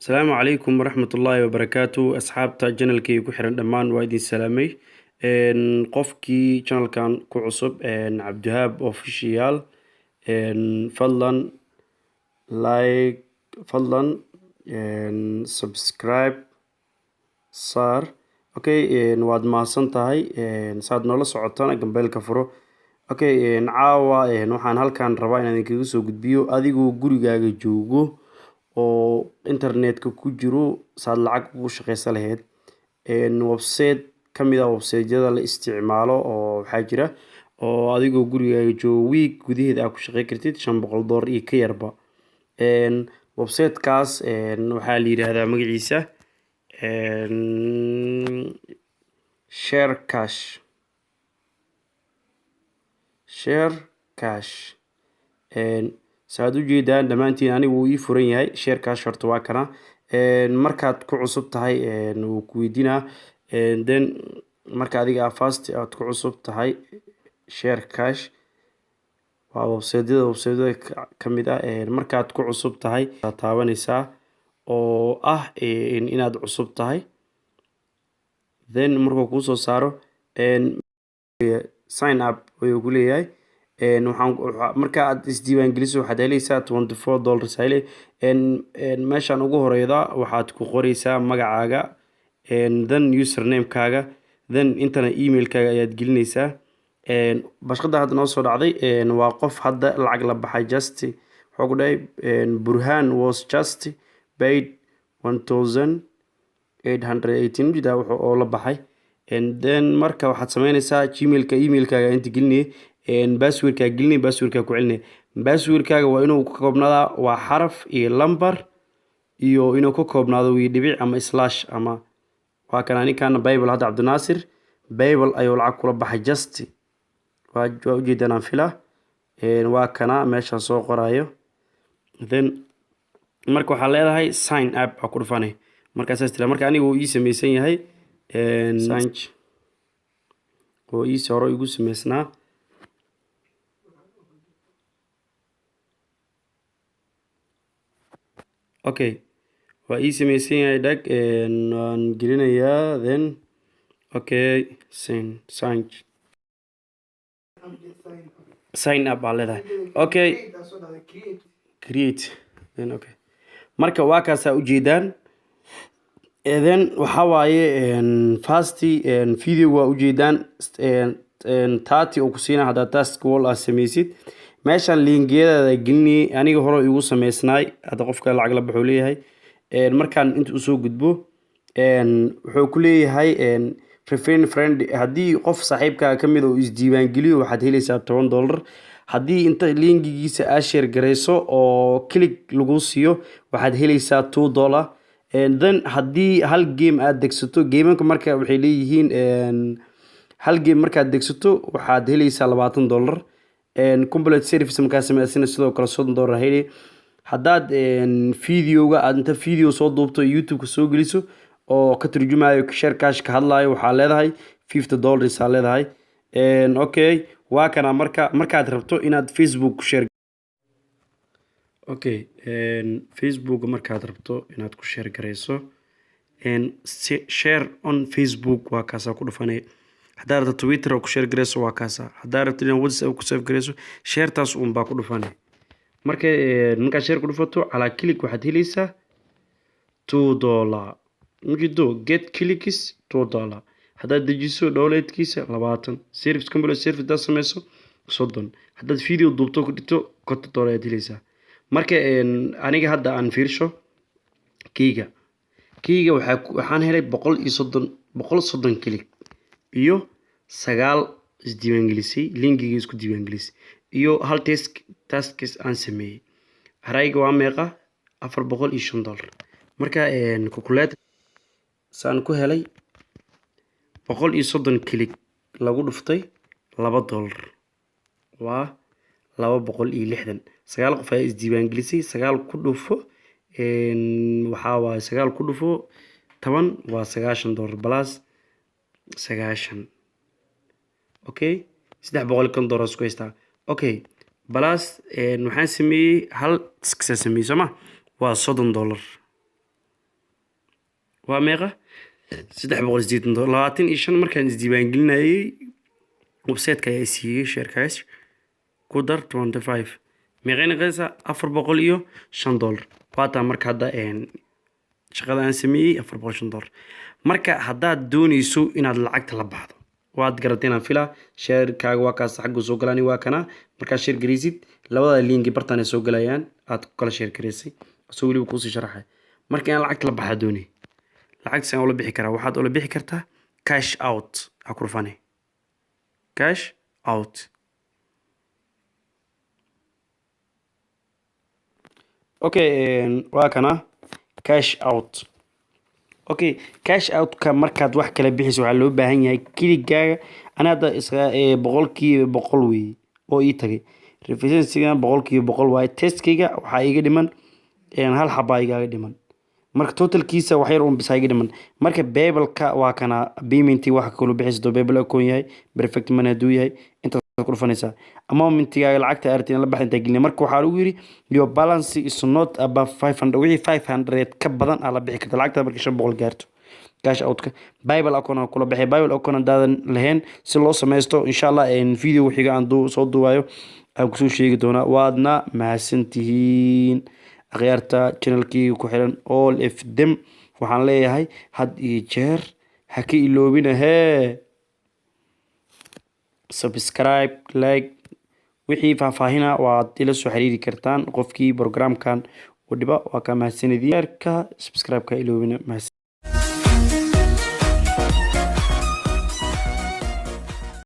السلام عليكم ورحمة الله وبركاته أصحابتا جنالكي ku xiran dhamaan waa idin salaamay qofkii channelkan ku cusub Cabdiwahaab official fadlan like fadlan subscribe saar okay waad mahadsan tahay saad noola socotana gambeelka furo okay caawa waxaan halkan rabaa inaan idinkaga soo gudbiyo adigoo gurigaaga joogo oo internetka ku jiro saad lacag ugu shaqeysan lahayd website kamid ah website-yada la isticmaalo oo waxa jira oo adigoo gurigaaga joogo week gudaheeda aad ku shaqeyn kartid $500 iyo ka yarba website kaas waxa la yiraahdaa magaciisa Sharecash saad u jeedaan dhamaantiin anigu uu ii furan yahay Sharecash horta waa kana markaad ku cusub tahay uu ku weydiinaa then marka adiga first aad ku cusub tahay Sharecash waa website-yada kamid ah markaad ku cusub tahay taabanaysaa oo ah inaad cusub tahay then markuu ku soo saaro sign up ayuu ku leeyahay marka aad isdiiwaan geliso waxaad helaysaa $24 hele meeshan ugu horeyda waxaad ku qoraysaa magacaaga then username-kaaga then intana email-kaaga ayaad gelinaysaa bashqada hadda noo soo dhacday waa qof hadda lacag la baxay just wuxuu ku dhahay Burhan was just paid 1818 jida oo la baxay then marka waxaad sameynaysaa email-kaaga inta gelinay password-ka gelinay password-ka ku celinay password-kaaga waa inuu ka koobnaadaa waa xaraf iyo lambar iyo inuu ka koobnaado dhibic ama slash ama waa kan aniga Bible hadda Cabdinaasir Bible ayuu lacag kula baxay just waa u jeedaan fila waa kana meesha soo qorayo then marka waxa leedahay sign up ku dhufanay markaas istira marka anigu ii sameeysan yahay sanj oo ii soo igu sameysnaa okay waa ii sameeysan yahay dag aan gelinayaa then okay sign up leedahay okay create then okay marka waa kaas u jeedaan then waxa waaye first video waa u jeedaan 30 oo ku siina hada task wall aad sameysid meeshan linkeeda gelini aniga hore igu sameysnaay hada qofka lacag la baxo leeyahay markaan inta u soo gudbo wuxuu ku leeyahay friend hadii qof saaxiibkaaga kamid oo isdiiwaan geliyo waxaad helaysaa $10 hadii inta linkigiisa aad share gareyso oo click lagu siiyo waxaad helaysaa $2 then hadii hal game aad degsato gameanka marka waxay leeyihiin hal game markaad degsato waxaad helaysaa $20 complete service markaa sameysana sidoo kale $30 heli hadaad videoga aad inta video soo duubto YouTube-ka soo geliso oo ka turjumayo Sharecash ka hadlayo waxa leedahay $50 aa leedahay okay waa kana markaad rabto inaad Facebook share okay Facebook markaad rabto inaad ku share gareyso share on Facebook waa kaasa ku dhufanay hadaad rabto Twitter ku share gareyso waa kaasa hadaad rabto inaad WhatsApp ku save gareyso share taas baa ku dhufanay marka share ku dhufato ala click waxaad helaysaa $2 mujido get clicks $2 hadaad dejiso downloadkiisa 20 service complete service da sameyso 30 hadaad video duubto ku dhigto $10 ayaad helaysaa marka aniga hadda aan fiirsho keyga waxaan helay 130 click iyo 9 isdiiwaan gelisay linkiga isku diiwaan gelisay iyo hal task aan sameeyay harayga waa meeqa $405 marka calculate saan ku helay 130 click lagu dhuftay $2 waa 260 9 qof ay isdiiwaan gelisay 9 ku dhufo waxa waa 9 ku dhufo 10 waa $90 plus 90 okay $300 isku haystaa okay plus waxaan sameeyay hal sameeyay sama waa $30 waa meeqa 380 dollar 25 markaan isdiiwaangelinayay website-ka ayaa siiyay sharekaas ku dar 25 meeqay noqonaysaa 405 dollar waataa marka hadda shaqada aan sameeyay 405 dollar marka haddaad doonayso inaad lacagta la baxdo waad garatay inaan filaa sheerkaaga waa kaas xagga soo galaan waa kana marka sheer gareysid labada link bartaan ay soo galayaan aad ku kala sheer gareysay soo waliba ku sii sharaxay marka in lacagta la baxaa doonay lacagta saan ula bixi karaa waxaad ula bixi kartaa cash out akurfane cash out okay waa kana cash out okay cash out ka markaad wax kala bixiso waxa loo baahan yahay kiligaaga ana hadda iska 100% weey oo ii tagay reference-ga 100% waay testkayga waxa iga dhiman hal xabaa iga dhiman marka totalkiisa wax yar oo bis iga dhiman marka bible-ka waa kana payment wax kala bixiso bible akoon yahay perfect man haduu yahay inta ku dhufanaysa ama mintigaaga lacagta artiin la baxinta gelin marka waxa lagu yiri your balance is not above 500 wixii 500 ka badan ala bixi karta lacagta markii 500 gaarto cash out-ka bible akoon kula bixi bible akoon daadan lahayn si loo sameesto insha Allah video wixiga aan soo duwayo aan ku soo sheegi doona waadna mahadsantihiin akhyaarta channelkii ku xiran all of them waxaan leeyahay had iyo jeer ha ka iloobina subscribe like wixii faahfaahina waad ila soo xiriiri kartaan qofkii programkan u dhiba waa ka mahadsanidin subscribe ka iloobina